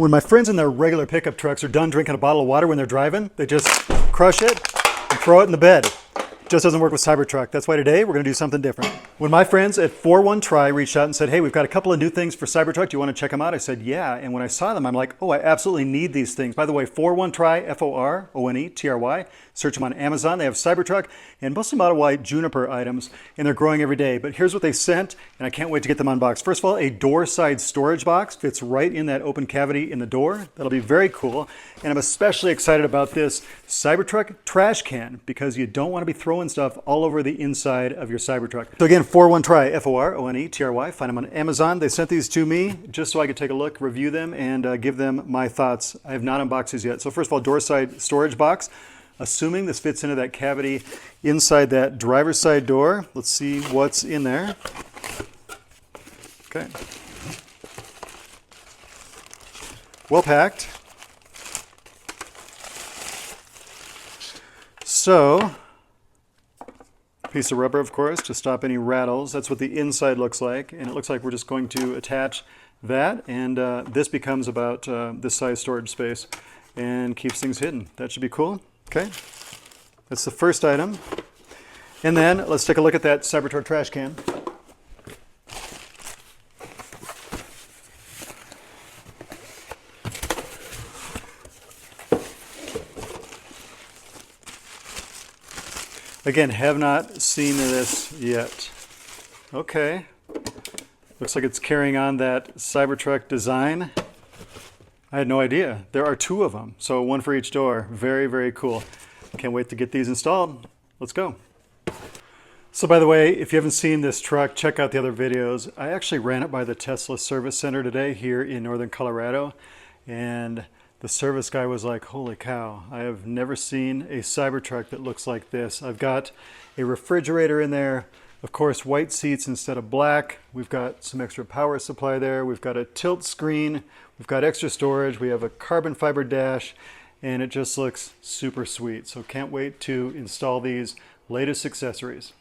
When my friends in their regular pickup trucks are done drinking a bottle of water when they're driving, they just crush it and throw it in the bed. Just doesn't work with Cybertruck. That's why today we're going to do something different. When my friends at 41 Try reached out and said, hey, we've got a couple of new things for Cybertruck. Do you want to check them out? I said, yeah. And when I saw them, I'm like, oh, I absolutely need these things. By the way, 41 Try, F-O-R-O-N-E-T-R-Y. Search them on Amazon. They have Cybertruck and mostly Model Y Juniper items, and they're growing every day. But here's what they sent, and I can't wait to get them unboxed. First of all, a door side storage box fits right in that open cavity in the door. That'll be very cool. And I'm especially excited about this Cybertruck trash can because you don't want to be throwing stuff all over the inside of your Cybertruck. So again, 41 Try, F-O-R-O-N-E-T-R-Y. Find them on Amazon. They sent these to me just so I could take a look, review them, and give them my thoughts. I have not unboxed these yet. So first of all, door side storage box. Assuming this fits into that cavity inside that driver's side door. Let's see what's in there. Okay. Well packed. So, piece of rubber, of course, to stop any rattles. That's what the inside looks like. And it looks like we're just going to attach that. And this becomes about this size storage space and keeps things hidden. That should be cool. Okay, that's the first item. And then let's take a look at that Cybertruck trash can. Again, have not seen this yet. Okay, looks like it's carrying on that Cybertruck design. I had no idea. There are two of them, so one for each door. Very, very cool. Can't wait to get these installed. Let's go. So by the way, if you haven't seen this truck, check out the other videos. I actually ran it by the Tesla Service Center today here in northern Colorado, and the service guy was like, holy cow, I have never seen a Cybertruck that looks like this. I've got a refrigerator in there, of course, white seats instead of black. We've got some extra power supply there. We've got a tilt screen. We've got extra storage. We have a carbon fiber dash, and it just looks super sweet. So can't wait to install these latest accessories.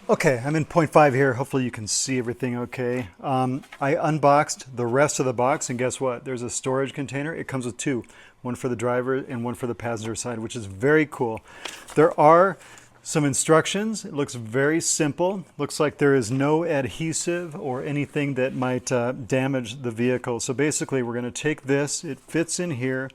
Okay, I'm in 0.5 here. Hopefully you can see everything okay. I unboxed the rest of the box, and guess what? There's a storage container. It comes with two, one for the driver and one for the passenger side, which is very cool. There are some instructions. It looks very simple. Looks like there is no adhesive or anything that might damage the vehicle. So basically we're going to take this, it fits in here.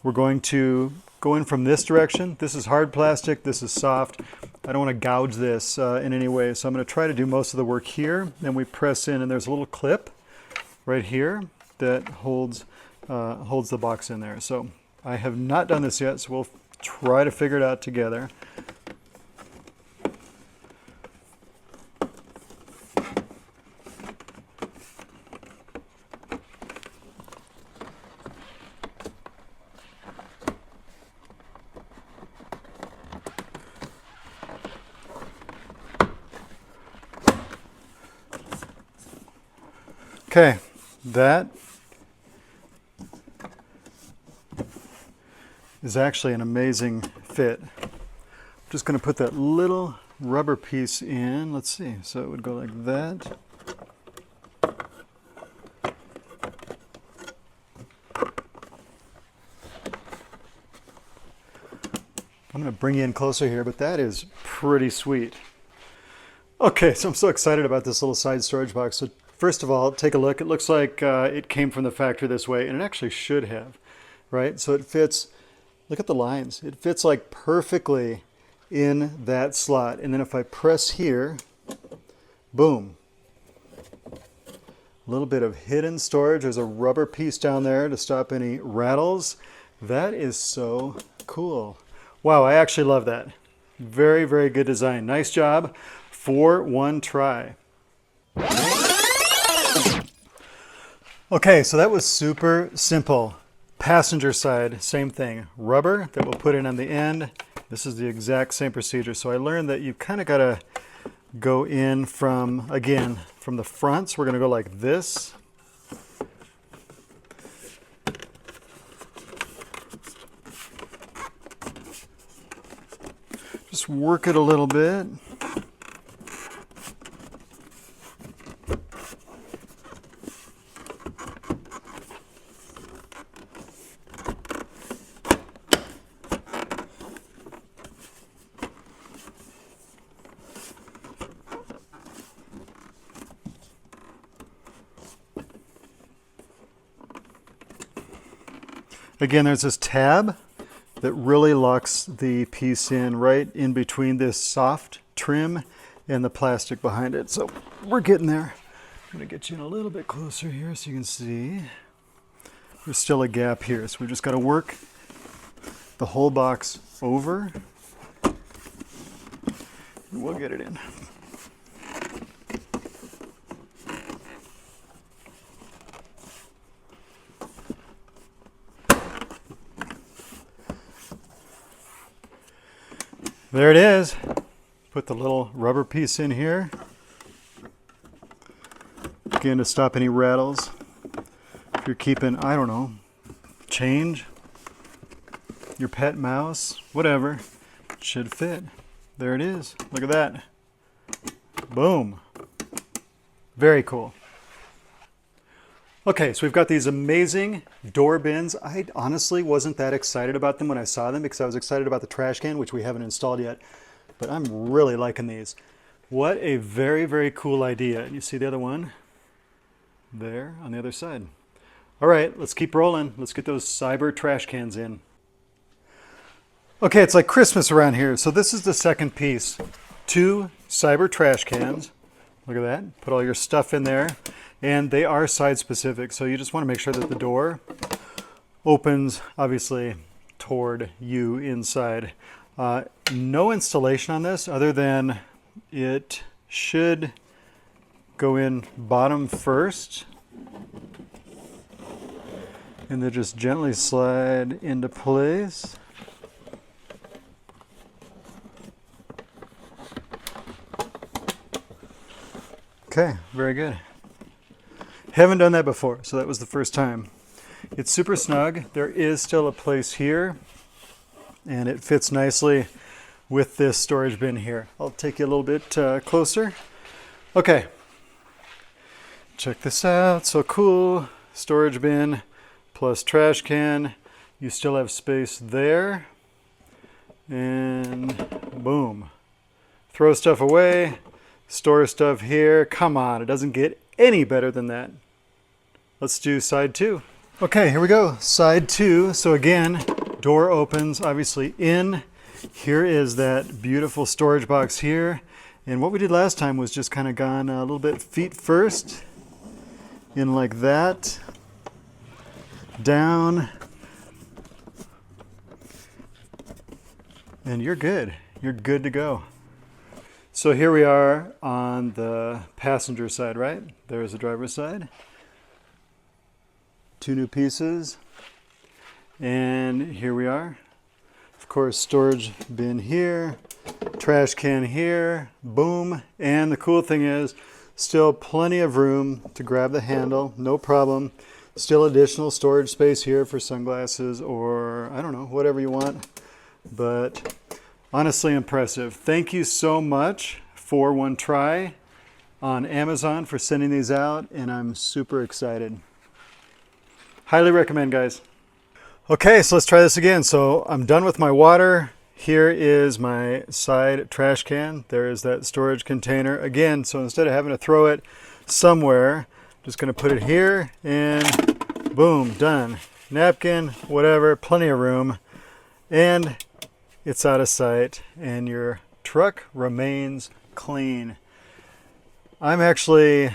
We're going to go in from this direction. This is hard plastic, this is soft. I don't want to gouge this in any way, so I'm going to try to do most of the work here. Then we press in, and there's a little clip right here that holds the box in there. So I have not done this yet, so we'll try to figure it out together. Okay, that is actually an amazing fit. I'm just going to put that little rubber piece in. Let's see, so it would go like that. I'm going to bring you in closer here, but that is pretty sweet. Okay, so I'm so excited about this little side storage box. So first of all, take a look. It looks like it came from the factory this way, and it actually should have, right? So it fits, look at the lines. It fits like perfectly in that slot. And then if I press here, boom. A little bit of hidden storage. There's a rubber piece down there to stop any rattles. That is so cool. Wow, I actually love that. Very, very good design. Nice job for one try. Okay, so that was super simple. Passenger side, same thing. Rubber that we'll put in on the end. This is the exact same procedure. So I learned that you kind of got to go in from, again, from the front. So we're going to go like this. Just work it a little bit. Again, there's this tab that really locks the piece in right in between this soft trim and the plastic behind it. So we're getting there. I'm gonna get you in a little bit closer here so you can see. There's still a gap here, so we just gotta work the whole box over and we'll get it in. There it is. Put the little rubber piece in here. Again, to stop any rattles. If you're keeping, I don't know, change, your pet mouse, whatever, it should fit. There it is. Look at that. Boom. Very cool. Okay, so we've got these amazing door bins. I honestly wasn't that excited about them when I saw them because I was excited about the trash can, which we haven't installed yet, but I'm really liking these. What a very, very cool idea. You see the other one there on the other side. All right, let's keep rolling. Let's get those cyber trash cans in. Okay, it's like Christmas around here. So this is the second piece. 2 cyber trash cans. Look at that. Put all your stuff in there. And they are side specific, so you just want to make sure that the door opens obviously toward you inside. No installation on this other than it should go in bottom first and then just gently slide into place. Okay, very good. Haven't done that before, so that was the first time. It's super snug. There is still a place here, and it fits nicely with this storage bin here. I'll take you a little bit closer. Okay, check this out. So cool. Storage bin plus trash can. You still have space there. And boom. Throw stuff away. Store stuff here. Come on, it doesn't get any better than that. Let's do side 2. Okay, here we go. Side 2. So again, door opens obviously in. Here is that beautiful storage box here. And what we did last time was just kind of gone a little bit feet first. In like that. Down. And you're good. You're good to go. So here we are on the passenger side, right? There's the driver's side. 2 new pieces. And here we are. Of course, storage bin here, trash can here, boom. And the cool thing is, still plenty of room to grab the handle, no problem. Still additional storage space here for sunglasses or, I don't know, whatever you want. But honestly impressive. Thank you so much for One Try on Amazon for sending these out, and I'm super excited. Highly recommend, guys. Okay, so let's try this again. So I'm done with my water. Here is my side trash can. There is that storage container. Again, so instead of having to throw it somewhere, just gonna put it here and boom, done. Napkin, whatever, plenty of room. And it's out of sight and your truck remains clean. I'm actually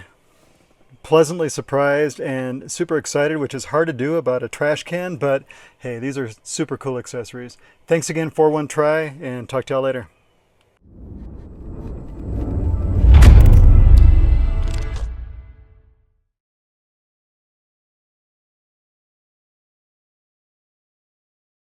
pleasantly surprised and super excited, which is hard to do about a trash can, but hey, these are super cool accessories. Thanks again for One Try, and talk to y'all later.